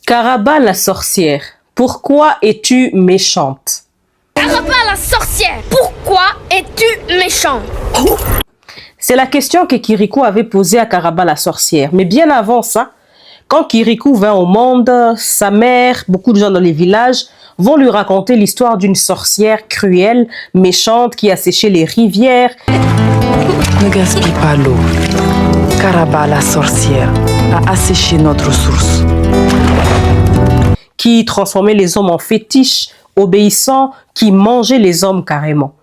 Karaba la sorcière, pourquoi es-tu méchante? Karaba la sorcière, pourquoi es-tu méchante? C'est la question que Kirikou avait posée à Karaba la sorcière. Mais bien avant ça, quand Kirikou vint au monde, sa mère, beaucoup de gens dans les villages vont lui raconter l'histoire d'une sorcière cruelle, méchante, qui a séché les rivières. Ne gaspille pas l'eau. Karaba la sorcière a asséché notre source. Qui transformait les hommes en fétiches, obéissants, qui mangeait les hommes carrément.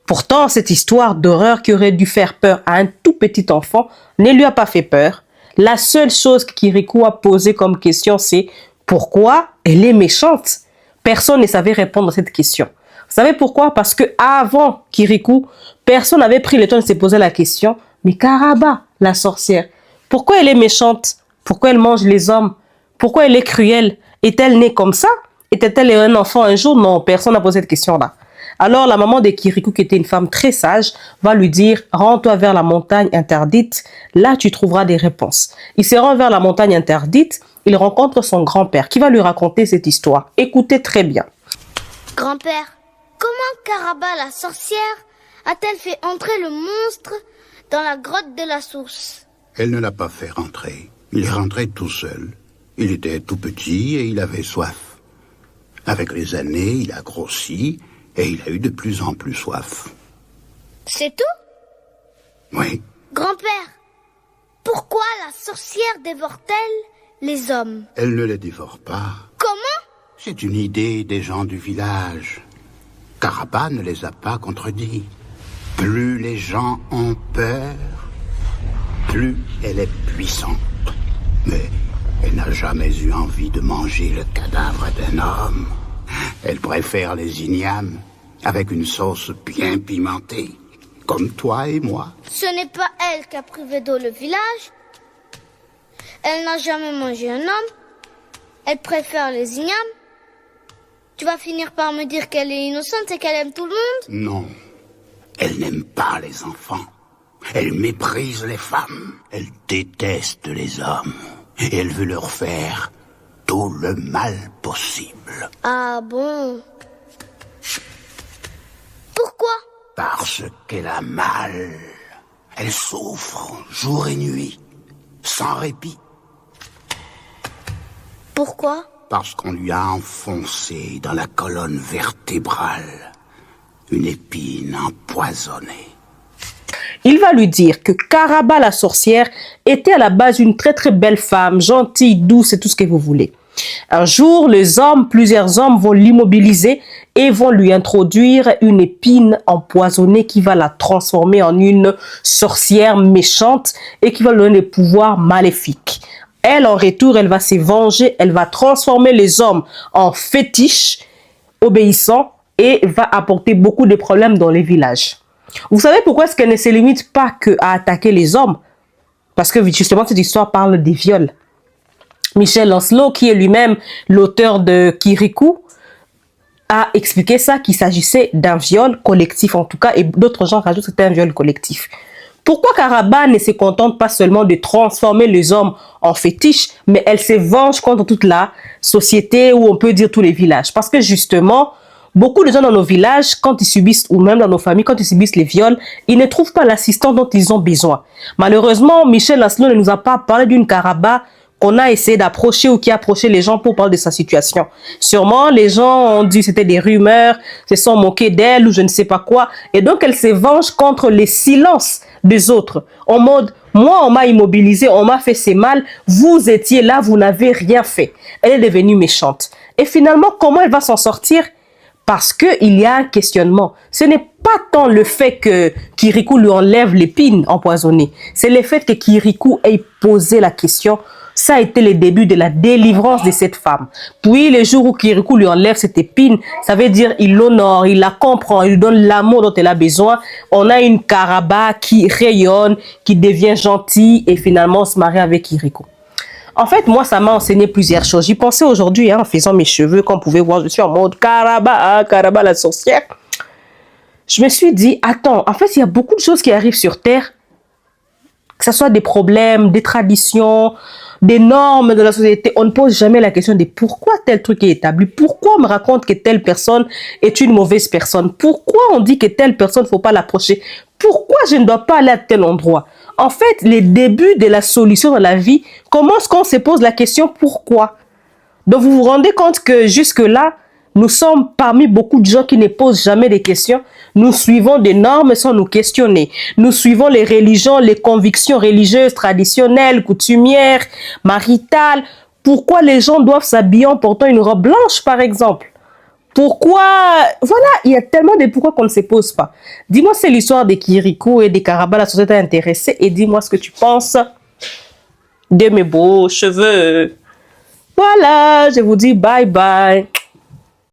Pourtant, cette histoire d'horreur qui aurait dû faire peur à un tout petit enfant ne lui a pas fait peur. La seule chose que Kirikou a posée comme question, c'est pourquoi elle est méchante? Personne ne savait répondre à cette question. Vous savez pourquoi? Parce que avant Kirikou, personne n'avait pris le temps de se poser la question. Mais Karaba, la sorcière, pourquoi elle est méchante? Pourquoi elle mange les hommes? Pourquoi elle est cruelle? Est-elle née comme ça? Était-elle un enfant un jour? Non, personne n'a posé cette question-là. Alors la maman de Kirikou, qui était une femme très sage, va lui dire « Rends-toi vers la montagne interdite, là tu trouveras des réponses. » Il se rend vers la montagne interdite, il rencontre son grand-père qui va lui raconter cette histoire. Écoutez très bien. Grand-père, comment Karaba la sorcière a-t-elle fait entrer le monstre dans la grotte de la source? Elle ne l'a pas fait rentrer. Il est rentré tout seul. Il était tout petit et il avait soif. Avec les années, il a grossi et il a eu de plus en plus soif. C'est tout? Oui. Grand-père, pourquoi la sorcière dévore-t-elle les hommes? Elle ne les dévore pas. Comment? C'est une idée des gens du village. Karaba ne les a pas contredits. Plus les gens ont peur, plus elle est puissante. Mais elle n'a jamais eu envie de manger le cadavre d'un homme. Elle préfère les ignames avec une sauce bien pimentée, comme toi et moi. Ce n'est pas elle qui a privé d'eau le village. Elle n'a jamais mangé un homme. Elle préfère les ignames. Tu vas finir par me dire qu'elle est innocente et qu'elle aime tout le monde? Non, elle n'aime pas les enfants. Elle méprise les femmes. Elle déteste les hommes. Et elle veut leur faire tout le mal possible. Ah bon? Pourquoi? Parce qu'elle a mal. Elle souffre jour et nuit, sans répit. Pourquoi? Parce qu'on lui a enfoncé dans la colonne vertébrale une épine empoisonnée. Il va lui dire que Karaba la sorcière était à la base une très très belle femme, gentille, douce et tout ce que vous voulez. Un jour, plusieurs hommes vont l'immobiliser et vont lui introduire une épine empoisonnée qui va la transformer en une sorcière méchante et qui va lui donner des pouvoirs maléfiques. Elle, en retour, elle va se venger, elle va transformer les hommes en fétiches, obéissants et va apporter beaucoup de problèmes dans les villages. Vous savez pourquoi est-ce qu'elle ne se limite pas qu'à attaquer les hommes? Parce que justement, cette histoire parle des viols. Michel Lancelot, qui est lui-même l'auteur de Kirikou, a expliqué ça, qu'il s'agissait d'un viol collectif en tout cas, et d'autres gens rajoutent que c'était un viol collectif. Pourquoi Karaba ne se contente pas seulement de transformer les hommes en fétiches, mais elle se venge contre toute la société, ou on peut dire tous les villages? Parce que justement, beaucoup de gens dans nos villages, quand ils subissent, ou même dans nos familles, quand ils subissent les viols, ils ne trouvent pas l'assistance dont ils ont besoin. Malheureusement, Michel Lancelot ne nous a pas parlé d'une Karaba qu'on a essayé d'approcher ou qui a approché les gens pour parler de sa situation. Sûrement, les gens ont dit que c'était des rumeurs, se sont moqués d'elle ou je ne sais pas quoi. Et donc, elle se venge contre les silences des autres. En mode, moi, on m'a immobilisé, on m'a fait ces mal, vous étiez là, vous n'avez rien fait. Elle est devenue méchante. Et finalement, comment elle va s'en sortir? Parce qu'il y a un questionnement. Ce n'est pas tant le fait que Kirikou lui enlève l'épine empoisonnée. C'est le fait que Kirikou ait posé la question. Ça a été le début de la délivrance de cette femme. Puis, le jour où Kirikou lui enlève cette épine, ça veut dire il l'honore, il la comprend, il lui donne l'amour dont elle a besoin. On a une Karaba qui rayonne, qui devient gentille et finalement se marie avec Kirikou. En fait, moi, ça m'a enseigné plusieurs choses. J'y pensais aujourd'hui, en faisant mes cheveux, comme vous pouvez voir, je suis en mode Karaba, Karaba la sorcière. Je me suis dit, attends, en fait, il y a beaucoup de choses qui arrivent sur Terre que ce soit des problèmes, des traditions, des normes de la société, on ne pose jamais la question de pourquoi tel truc est établi, pourquoi on me raconte que telle personne est une mauvaise personne, pourquoi on dit que telle personne, faut pas l'approcher, pourquoi je ne dois pas aller à tel endroit. En fait, les débuts de la solution dans la vie commencent quand on se pose la question pourquoi. Donc vous vous rendez compte que jusque-là, nous sommes parmi beaucoup de gens qui ne posent jamais de questions. Nous suivons des normes sans nous questionner. Nous suivons les religions, les convictions religieuses, traditionnelles, coutumières, maritales. Pourquoi les gens doivent s'habiller en portant une robe blanche, par exemple? Pourquoi? Voilà, il y a tellement de pourquoi qu'on ne se pose pas. Dis-moi, c'est l'histoire de Kirikou et de Karaba, la société intéressée, et dis-moi ce que tu penses de mes beaux cheveux. Voilà, je vous dis bye bye.